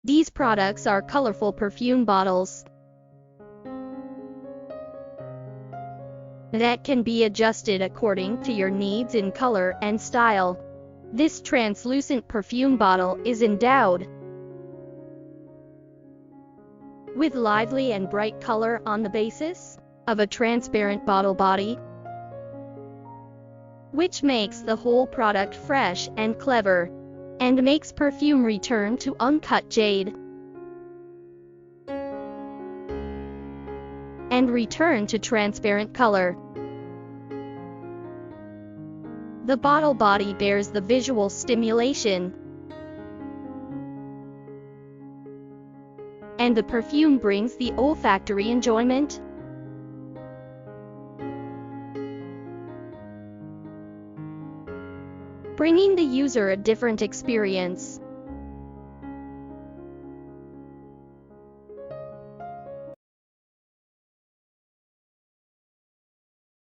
These products are colorful perfume bottles that can be adjusted according to your needs in color and style. This translucent perfume bottle is endowed with lively and bright color on the basis of a transparent bottle body, which makes the whole product fresh and clever, and makes perfume return to uncut jade and return to transparent color. The bottle body bears the visual stimulation, and the perfume brings the olfactory enjoyment. Bringing the user a different experience.